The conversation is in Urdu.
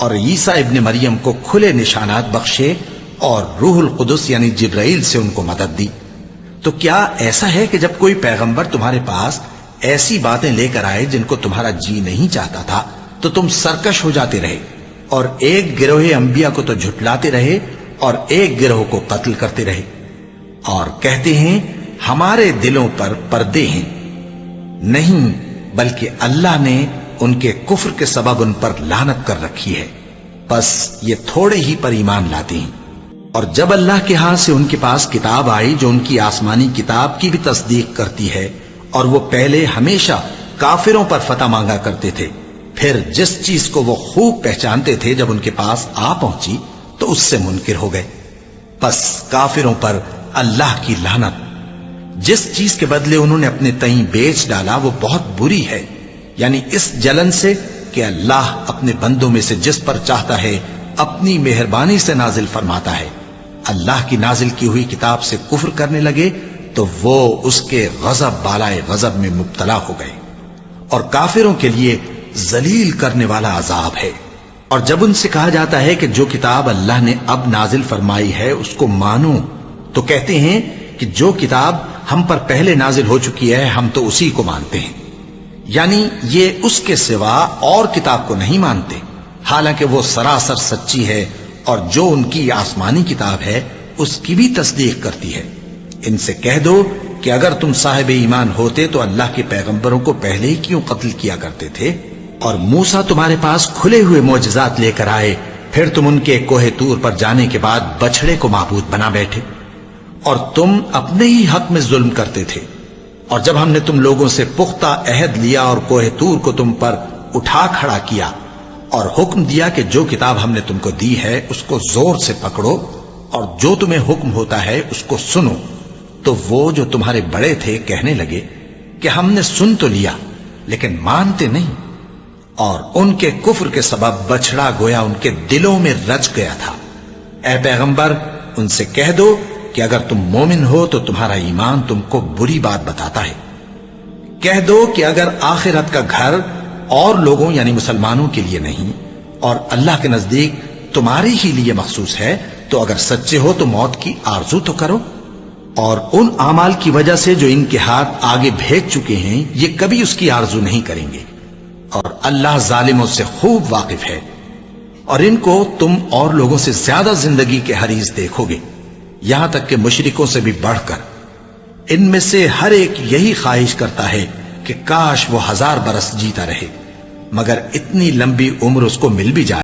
اور عیسیٰ ابن مریم کو کھلے نشانات بخشے اور روح القدس یعنی جبرائیل سے ان کو مدد دی۔ تو کیا ایسا ہے کہ جب کوئی پیغمبر تمہارے پاس ایسی باتیں لے کر آئے جن کو تمہارا جی نہیں چاہتا تھا تو تم سرکش ہو جاتے رہے، اور ایک گروہ انبیاء کو تو جھٹلاتے رہے اور ایک گروہ کو قتل کرتے رہے، اور کہتے ہیں ہمارے دلوں پر پردے ہیں؟ نہیں، بلکہ اللہ نے ان کے کفر کے سبب ان پر لعنت کر رکھی ہے، بس یہ تھوڑے ہی پر ایمان لاتے ہیں۔ اور جب اللہ کے ہاں سے ان کے پاس کتاب آئی جو ان کی آسمانی کتاب کی بھی تصدیق کرتی ہے، اور وہ پہلے ہمیشہ کافروں پر فتح مانگا کرتے تھے، پھر جس چیز کو وہ خوب پہچانتے تھے جب ان کے پاس آ پہنچی تو اس سے منکر ہو گئے، بس کافروں پر اللہ کی لعنت۔ جس چیز کے بدلے انہوں نے اپنے تئیں بیچ ڈالا وہ بہت بری ہے، یعنی اس جلن سے کہ اللہ اپنے بندوں میں سے جس پر چاہتا ہے اپنی مہربانی سے نازل فرماتا ہے۔ اللہ کی نازل کی ہوئی کتاب سے کفر کرنے لگے تو وہ اس کے غضب بالائے غضب میں مبتلا ہو گئے، اور کافروں کے لیے ذلیل کرنے والا عذاب ہے۔ اور جب ان سے کہا جاتا ہے کہ جو کتاب اللہ نے اب نازل فرمائی ہے اس کو مانو، تو کہتے ہیں کہ جو کتاب ہم پر پہلے نازل ہو چکی ہے ہم تو اسی کو مانتے ہیں، یعنی یہ اس کے سوا اور کتاب کو نہیں مانتے، حالانکہ وہ سراسر سچی ہے، اور جو ان کی آسمانی کتاب ہے اس کی بھی تصدیق کرتی ہے۔ ان سے کہہ دو کہ اگر تم صاحب ایمان ہوتے تو اللہ کے پیغمبروں کو پہلے ہی کیوں قتل کیا کرتے تھے؟ اور موسیٰ تمہارے پاس کھلے ہوئے معجزات لے کر آئے، پھر تم ان کے کوہ طور پر جانے کے بعد بچڑے کو معبود بنا بیٹھے، اور تم اپنے ہی حق میں ظلم کرتے تھے۔ اور جب ہم نے تم لوگوں سے پختہ عہد لیا اور کوہ طور کو تم پر اٹھا کھڑا کیا اور حکم دیا کہ جو کتاب ہم نے تم کو دی ہے اس کو زور سے پکڑو اور جو تمہیں حکم ہوتا ہے اس کو سنو، تو وہ جو تمہارے بڑے تھے کہنے لگے کہ ہم نے سن تو لیا لیکن مانتے نہیں، اور ان کے کفر کے سبب بچڑا گویا ان کے دلوں میں رچ گیا تھا۔ اے پیغمبر ان سے کہہ دو کہ اگر تم مومن ہو تو تمہارا ایمان تم کو بری بات بتاتا ہے۔ کہہ دو کہ اگر آخرت کا گھر اور لوگوں یعنی مسلمانوں کے لیے نہیں اور اللہ کے نزدیک تمہارے ہی لیے مخصوص ہے تو اگر سچے ہو تو موت کی آرزو تو کرو، اور ان اعمال کی وجہ سے جو ان کے ہاتھ آگے بھیج چکے ہیں یہ کبھی اس کی آرزو نہیں کریں گے، اور اللہ ظالموں سے خوب واقف ہے۔ اور ان کو تم اور لوگوں سے زیادہ زندگی کے حریص دیکھو گے، یہاں تک کہ مشرکوں سے بھی بڑھ کر۔ ان میں سے ہر ایک یہی خواہش کرتا ہے کہ کاش وہ 1000 برس جیتا رہے، مگر اتنی لمبی عمر اس کو مل بھی جائے